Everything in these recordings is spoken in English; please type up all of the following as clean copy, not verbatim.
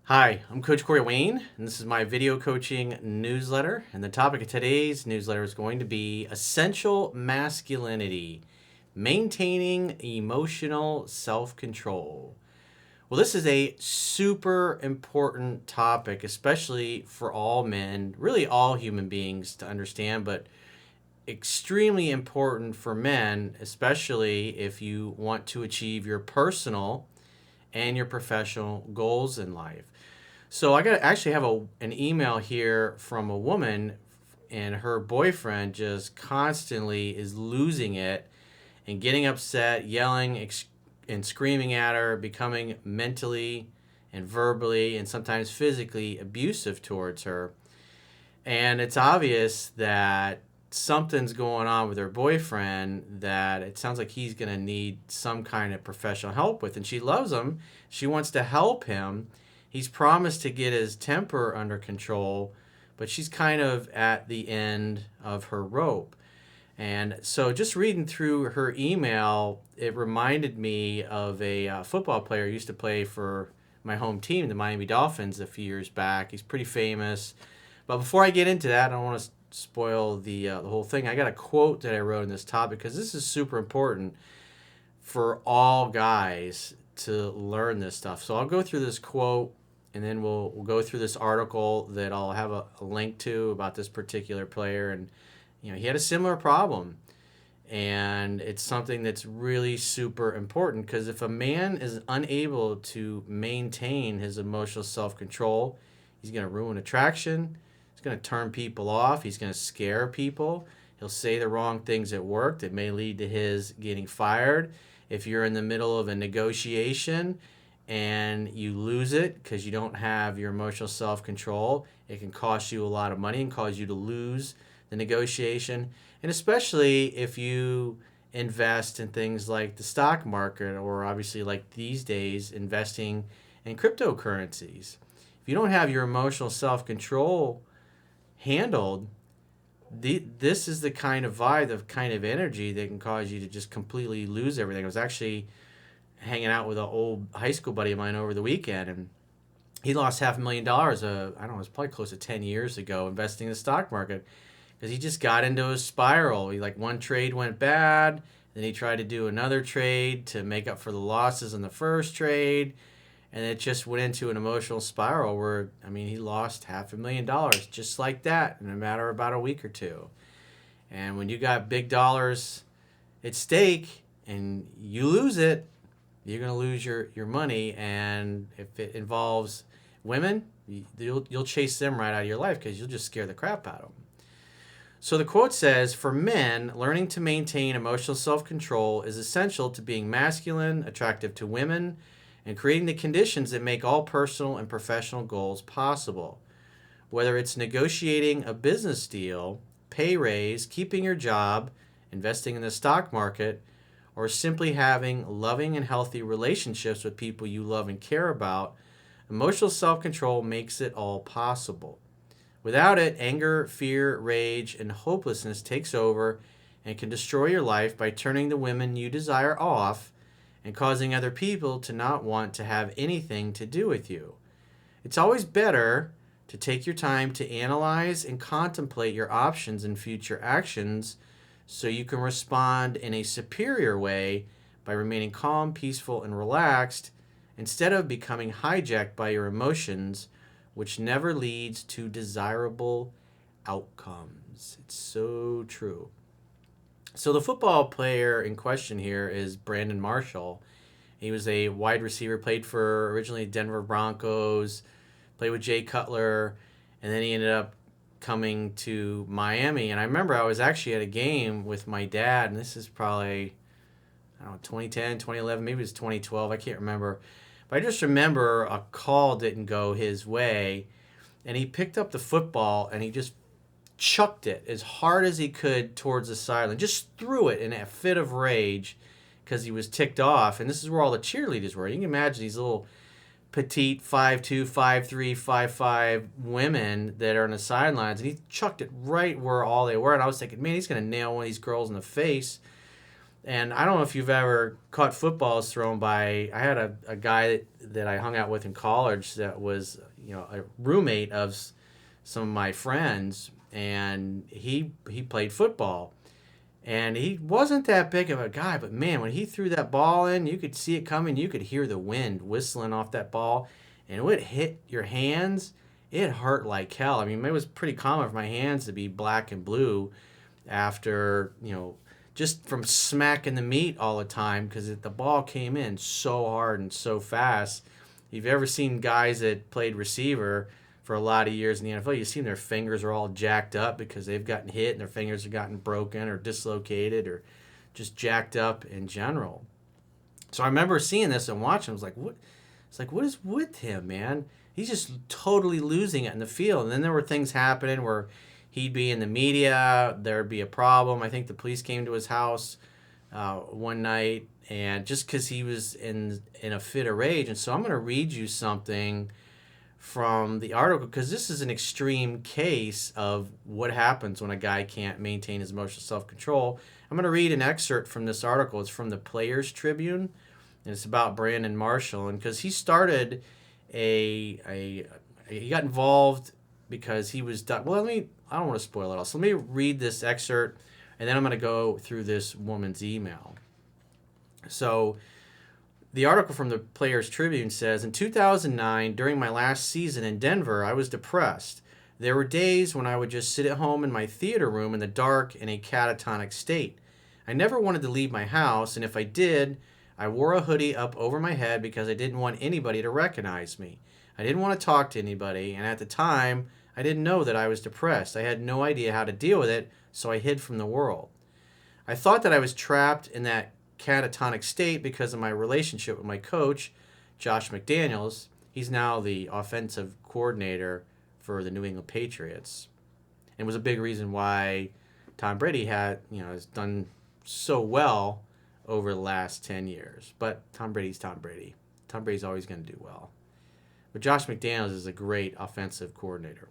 Hi, I'm Coach Corey Wayne, and this is my video coaching newsletter. And the topic of today's newsletter is going to be essential masculinity, maintaining emotional self control. Well, this is a super important topic, especially for all men, really all human beings to understand, but extremely important for men, especially if you want to achieve your personal and your professional goals in life. So I got actually have an email here from a woman, and her boyfriend just constantly is losing it and getting upset, yelling and screaming at her, becoming mentally and verbally and sometimes physically abusive towards her. And it's obvious that something's going on with her boyfriend that it sounds like he's going to need some kind of professional help with. And she loves him. She wants to help him. He's promised to get his temper under control, but she's kind of at the end of her rope. And so just reading through her email, it reminded me of a football player who used to play for my home team, the Miami Dolphins, a few years back. He's pretty famous. But before I get into that, I don't want to spoil the whole thing. I got a quote that I wrote in this topic because this is super important for all guys to learn this stuff. So I'll go through this quote, and then we'll go through this article that I'll have a link to about this particular player. And he had a similar problem, and it's something that's really super important because if a man is unable to maintain his emotional self-control, he's going to ruin attraction. He's going to turn people off. He's going to scare people. He'll say the wrong things at work that may lead to his getting fired. If you're in the middle of a negotiation and you lose it because you don't have your emotional self-control, it can cost you a lot of money and cause you to lose the negotiation. And especially if you invest in things like the stock market, or obviously like these days investing in cryptocurrencies. If you don't have your emotional self-control handled, this is the kind of vibe, the kind of energy that can cause you to just completely lose everything. I was actually hanging out with an old high school buddy of mine over the weekend, and he lost $500,000. I don't know, it was probably close to 10 years ago investing in the stock market because he just got into a spiral. One trade went bad, then he tried to do another trade to make up for the losses in the first trade, and it just went into an emotional spiral where, he lost $500,000 just like that in a matter of about a week or two. And when you got big dollars at stake and you lose it, you're going to lose your money. And if it involves women, you'll chase them right out of your life because you'll just scare the crap out of them. So the quote says, for men, learning to maintain emotional self-control is essential to being masculine, attractive to women, and creating the conditions that make all personal and professional goals possible. Whether it's negotiating a business deal, pay raise, keeping your job, investing in the stock market, or simply having loving and healthy relationships with people you love and care about, emotional self-control makes it all possible. Without it, anger, fear, rage, and hopelessness takes over and can destroy your life by turning the women you desire off and causing other people to not want to have anything to do with you. It's always better to take your time to analyze and contemplate your options and future actions so you can respond in a superior way by remaining calm, peaceful, and relaxed instead of becoming hijacked by your emotions, which never leads to desirable outcomes. It's so true. So the football player in question here is Brandon Marshall. He was a wide receiver, played for originally Denver Broncos, played with Jay Cutler, and then he ended up coming to Miami. And I remember I was actually at a game with my dad, and this is probably, 2010, 2011, maybe it was 2012, I can't remember. But I just remember a call didn't go his way, and he picked up the football and he just chucked it as hard as he could towards the sideline, just threw it in a fit of rage because he was ticked off. And this is where all the cheerleaders were. You can imagine these little petite 5'2", 5'3", 5'5" women that are on the sidelines, and he chucked it right where all they were. And I was thinking, man, he's going to nail one of these girls in the face. And I don't know if you've ever caught footballs thrown by. I had a guy that I hung out with in college that was, a roommate of some of my friends, and he played football. And he wasn't that big of a guy, but man, when he threw that ball in, you could see it coming. You could hear the wind whistling off that ball, and when it hit your hands, it hurt like hell. I mean, it was pretty common for my hands to be black and blue after, just from smacking the meat all the time because the ball came in so hard and so fast. If you've ever seen guys that played receiver for a lot of years in the NFL, you've seen their fingers are all jacked up because they've gotten hit and their fingers have gotten broken or dislocated or just jacked up in general. So I remember seeing this and watching. I was like, what? It's like, what is with him, man? He's just totally losing it in the field. And then there were things happening where he'd be in the media, there'd be a problem. I think the police came to his house one night, and just because he was in a fit of rage. And so I'm going to read you something from the article because this is an extreme case of what happens when a guy can't maintain his emotional self-control. I'm going to read an excerpt from this article. It's from the Players Tribune, and it's about Brandon Marshall. And because he started he got involved because he was done. Well, I don't want to spoil it all. So let me read this excerpt, and then I'm going to go through this woman's email. So the article from the Players Tribune says, in 2009, during my last season in Denver, I was depressed. There were days when I would just sit at home in my theater room in the dark in a catatonic state. I never wanted to leave my house, and if I did, I wore a hoodie up over my head because I didn't want anybody to recognize me. I didn't want to talk to anybody, and at the time, I didn't know that I was depressed. I had no idea how to deal with it, so I hid from the world. I thought that I was trapped in that catatonic state because of my relationship with my coach, Josh McDaniels. He's now the offensive coordinator for the New England Patriots. And it was a big reason why Tom Brady has done so well over the last 10 years. But Tom Brady's Tom Brady. Tom Brady's always going to do well. But Josh McDaniels is a great offensive coordinator.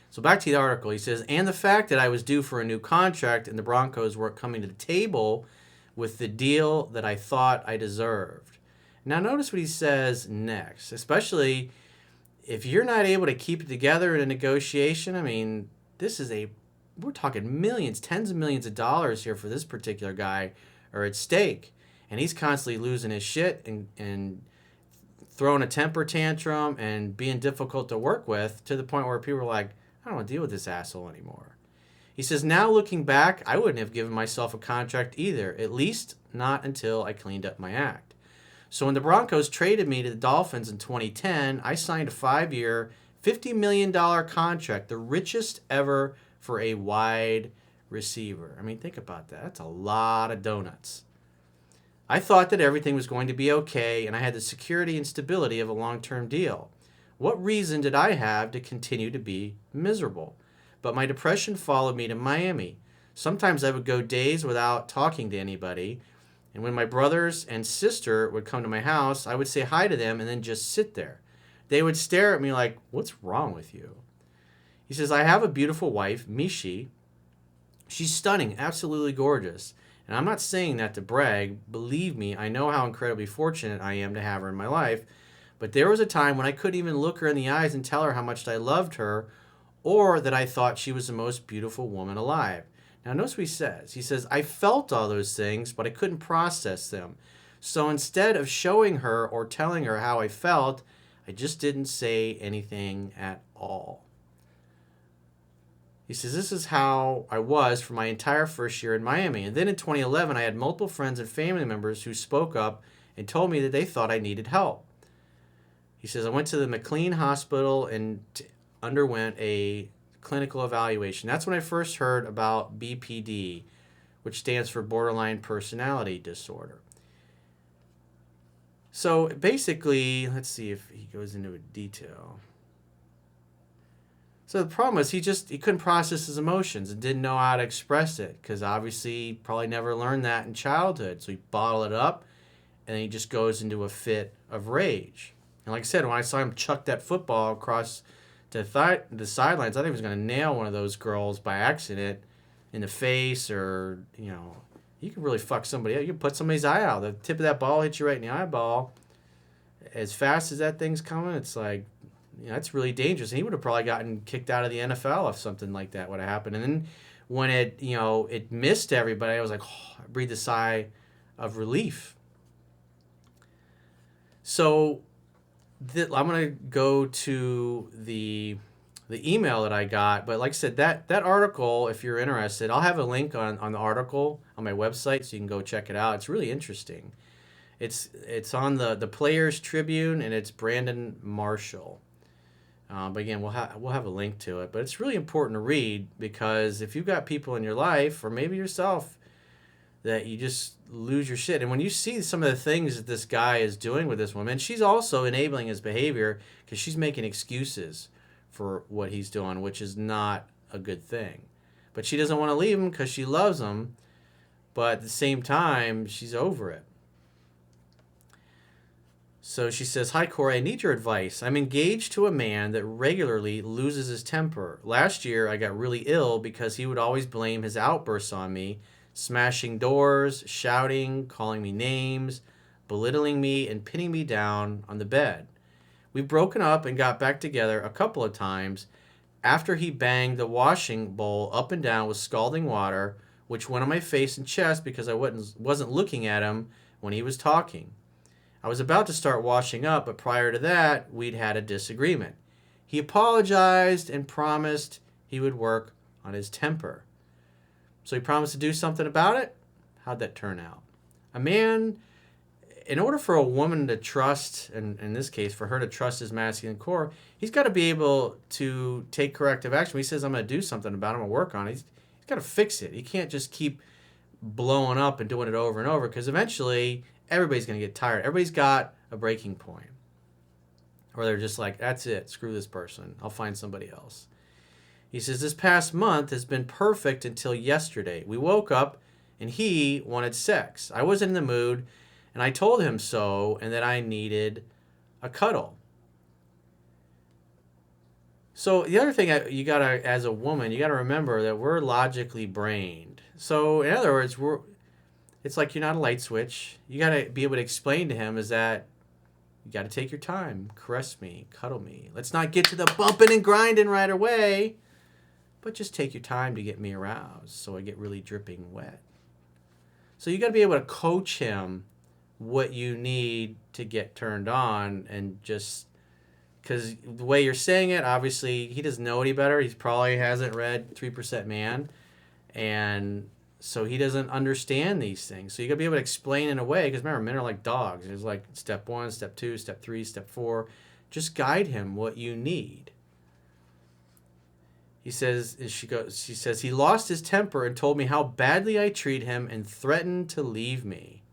So back to the article. He says, and the fact that I was due for a new contract and the Broncos weren't coming to the table with the deal that I thought I deserved. Now notice what he says next, especially if you're not able to keep it together in a negotiation. I mean, we're talking millions, tens of millions of dollars here for this particular guy are at stake. And he's constantly losing his shit and throwing a temper tantrum and being difficult to work with to the point where people are like, I don't want to deal with this asshole anymore. He says, now looking back, I wouldn't have given myself a contract either, at least not until I cleaned up my act. So when the Broncos traded me to the Dolphins in 2010, I signed a 5-year, $50 million contract, the richest ever for a wide receiver. I mean, think about that. That's a lot of donuts. I thought that everything was going to be okay, and I had the security and stability of a long-term deal. What reason did I have to continue to be miserable? But my depression followed me to Miami. Sometimes I would go days without talking to anybody, and when my brothers and sister would come to my house, I would say hi to them and then just sit there. They would stare at me like, what's wrong with you? He says, I have a beautiful wife, Mishi. She's stunning, absolutely gorgeous. And I'm not saying that to brag. Believe me, I know how incredibly fortunate I am to have her in my life. But there was a time when I couldn't even look her in the eyes and tell her how much I loved her or that I thought she was the most beautiful woman alive. Now notice what he says. He says, I felt all those things, but I couldn't process them. So instead of showing her or telling her how I felt, I just didn't say anything at all. He says, this is how I was for my entire first year in Miami. And then in 2011, I had multiple friends and family members who spoke up and told me that they thought I needed help. He says, I went to the McLean Hospital and underwent a clinical evaluation. That's when I first heard about BPD, which stands for borderline personality disorder. So basically, let's see if he goes into a detail. So the problem was he couldn't process his emotions and didn't know how to express it because obviously he probably never learned that in childhood. So he bottled it up and then he just goes into a fit of rage. And like I said, when I saw him chuck that football across the sidelines, I think he was going to nail one of those girls by accident in the face or, you can really fuck somebody up. You can put somebody's eye out. The tip of that ball hits you right in the eyeball. As fast as that thing's coming, it's like, that's really dangerous. And he would have probably gotten kicked out of the NFL if something like that would have happened. And then when it missed everybody, I was like, I breathed a sigh of relief. So I'm going to go to the email that I got. But like I said, that article, if you're interested, I'll have a link on the article on my website so you can go check it out. It's really interesting. It's on the Players Tribune, and it's Brandon Marshall. But again, we'll have a link to it. But it's really important to read, because if you've got people in your life, or maybe yourself, that you just lose your shit. And when you see some of the things that this guy is doing with this woman, she's also enabling his behavior because she's making excuses for what he's doing, which is not a good thing. But she doesn't want to leave him because she loves him. But at the same time, she's over it. So she says, "Hi, Corey, I need your advice. I'm engaged to a man that regularly loses his temper. Last year, I got really ill because he would always blame his outbursts on me, smashing doors, shouting, calling me names, belittling me, and pinning me down on the bed. We've broken up and got back together a couple of times after he banged the washing bowl up and down with scalding water, which went on my face and chest because I wasn't looking at him when he was talking. I was about to start washing up, but prior to that, we'd had a disagreement. He apologized and promised he would work on his temper. So he promised to do something about it. How'd that turn out? A man, in order for a woman to trust, and in this case, for her to trust his masculine core, he's got to be able to take corrective action. When he says, I'm going to do something about it, I'm going to work on it, he's got to fix it. He can't just keep blowing up and doing it over and over, because eventually everybody's going to get tired. Everybody's got a breaking point. Or they're just like, that's it, screw this person, I'll find somebody else. He says, this past month has been perfect until yesterday. We woke up and he wanted sex. I wasn't in the mood, and I told him so, and that I needed a cuddle. So the other thing you gotta, as a woman, you gotta remember that we're logically brained. So in other words, it's like you're not a light switch. You gotta be able to explain to him is that you gotta take your time, caress me, cuddle me. Let's not get to the bumping and grinding right away, but just take your time to get me aroused so I get really dripping wet. So you gotta be able to coach him what you need to get turned on, and just because the way you're saying it, obviously he doesn't know any better. He probably hasn't read 3% Man, and so he doesn't understand these things. So you gotta be able to explain in a way, because remember, men are like dogs. It's like step 1, step 2, step 3, step 4. Just guide him what you need. He says, she says, he lost his temper and told me how badly I treat him and threatened to leave me.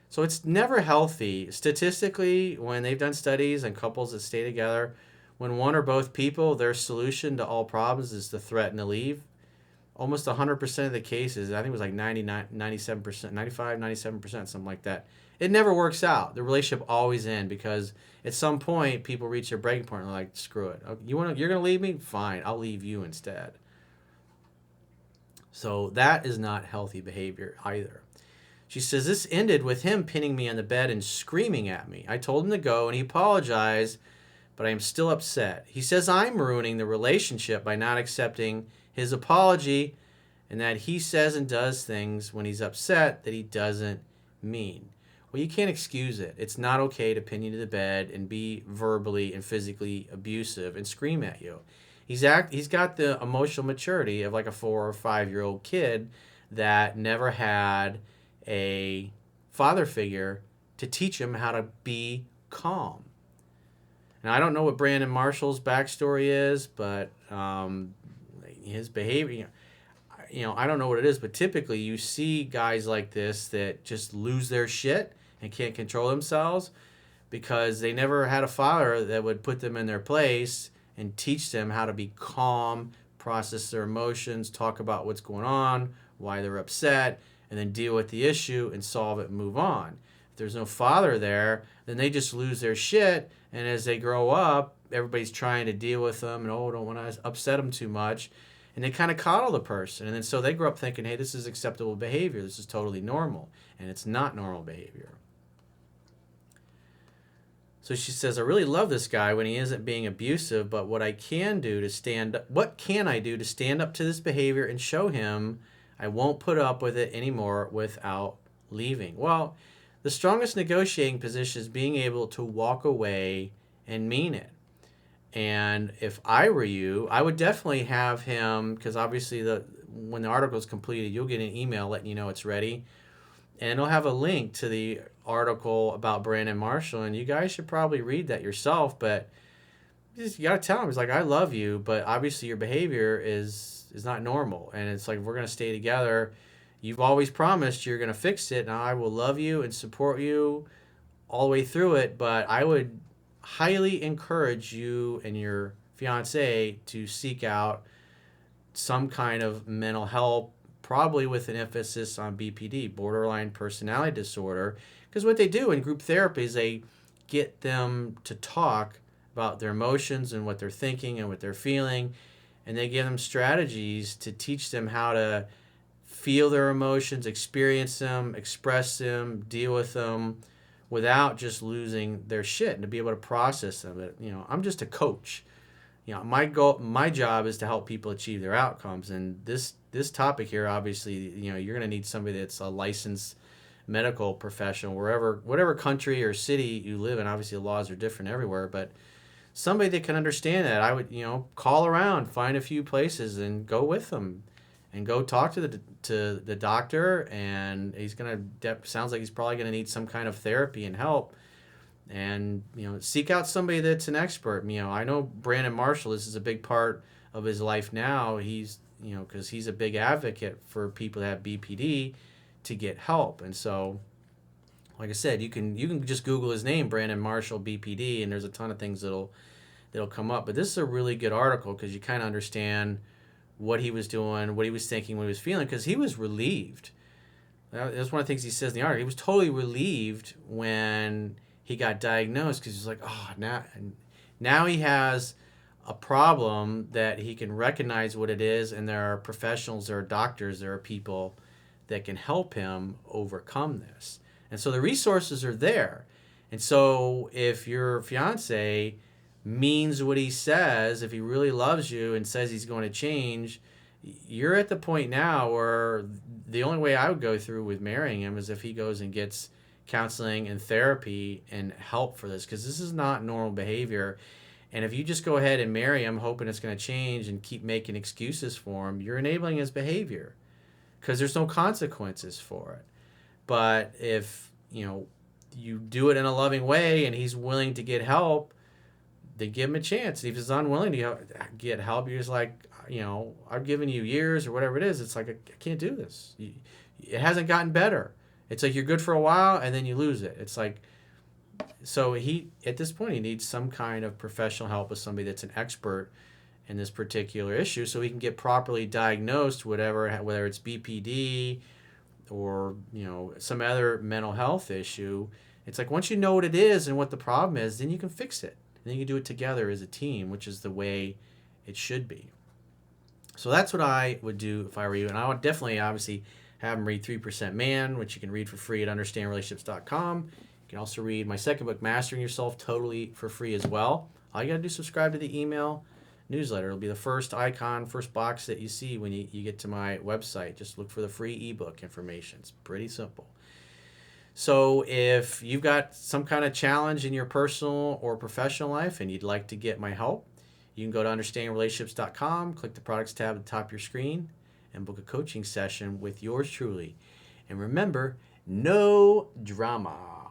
So it's never healthy. Statistically, when they've done studies on couples that stay together, when one or both people, their solution to all problems is to threaten to leave, almost 100% of the cases, I think it was like 99, 97%, 95, 97%, something like that, it never works out. The relationship always ends, because at some point, people reach their breaking point and they're like, screw it. You're going to leave me? Fine, I'll leave you instead. So that is not healthy behavior either. She says, this ended with him pinning me on the bed and screaming at me. I told him to go, and he apologized, but I am still upset. He says I'm ruining the relationship by not accepting his apology, and that he says and does things when he's upset that he doesn't mean. Well, you can't excuse it. It's not okay to pin you to the bed and be verbally and physically abusive and scream at you. He's got the emotional maturity of like a 4 or 5-year-old kid that never had a father figure to teach him how to be calm. Now, I don't know what Brandon Marshall's backstory is, but his behavior, I don't know what it is, but typically you see guys like this that just lose their shit and can't control themselves because they never had a father that would put them in their place and teach them how to be calm, process their emotions, talk about what's going on, why they're upset, and then deal with the issue and solve it and move on. If there's no father there, then they just lose their shit, and as they grow up, everybody's trying to deal with them and, don't want to upset them too much. And they kind of coddle the person. And then so they grow up thinking, hey, this is acceptable behavior. This is totally normal. And it's not normal behavior. So she says, I really love this guy when he isn't being abusive, but what can I do to stand up to this behavior and show him I won't put up with it anymore without leaving? Well, the strongest negotiating position is being able to walk away and mean it. And if I were you, I would definitely have him, because obviously when the article is completed, you'll get an email letting you know it's ready. And it'll have a link to the article about Brandon Marshall, and you guys should probably read that yourself. But you got to tell him, it's like, I love you, but obviously your behavior is not normal. And it's like, if we're going to stay together, you've always promised you're going to fix it. Now I will love you and support you all the way through it, but I would highly encourage you and your fiance to seek out some kind of mental help, probably with an emphasis on BPD, borderline personality disorder, because what they do in group therapy is they get them to talk about their emotions and what they're thinking and what they're feeling, and they give them strategies to teach them how to feel their emotions, experience them, express them, deal with them without just losing their shit, and to be able to process them. I'm just a coach. My job is to help people achieve their outcomes, and this topic here, obviously, you're going to need somebody that's a licensed medical professional whatever country or city you live in. Obviously, the laws are different everywhere, but somebody that can understand that. I would, call around, find a few places, and go with them, and go talk to the doctor. And he's sounds like he's probably gonna need some kind of therapy and help. And seek out somebody that's an expert. I know Brandon Marshall. This is a big part of his life now. He's because he's a big advocate for people that have BPD to get help. And so, like I said, you can just Google his name, Brandon Marshall BPD, and there's a ton of things that'll come up. But this is a really good article because you kind of understand what he was doing, what he was thinking, what he was feeling, because he was relieved. That's one of the things he says in the article. He was totally relieved when he got diagnosed, because he's like, oh, now he has a problem that he can recognize what it is, and there are professionals, there are doctors, there are people that can help him overcome this. And so the resources are there. And so if your fiance means what he says, if he really loves you and says he's going to change, you're at the point now where the only way I would go through with marrying him is if he goes and gets counseling and therapy and help for this, because this is not normal behavior. And if you just go ahead and marry him hoping it's going to change and keep making excuses for him, you're enabling his behavior, because there's no consequences for it. But if you do it in a loving way and he's willing to get help, then give him a chance. If he's unwilling to get help, you're just like, I've given you years or whatever it is. It's like, I can't do this. It hasn't gotten better. It's like you're good for a while and then you lose it. It's like, so at this point, he needs some kind of professional help with somebody that's an expert in this particular issue, so he can get properly diagnosed, whether it's BPD or some other mental health issue. It's like, once you know what it is and what the problem is, then you can fix it. And then you can do it together as a team, which is the way it should be. So that's what I would do if I were you. And I would definitely, obviously, have him read 3% Man, which you can read for free at understandrelationships.com. You can also read my second book, Mastering Yourself, totally for free as well. All you got to do is subscribe to the email newsletter. It'll be the first box that you see when you get to my website. Just look for the free ebook information. It's pretty simple. So if you've got some kind of challenge in your personal or professional life and you'd like to get my help, you can go to understandingrelationships.com, click the products tab at the top of your screen, and book a coaching session with yours truly. And remember, no drama.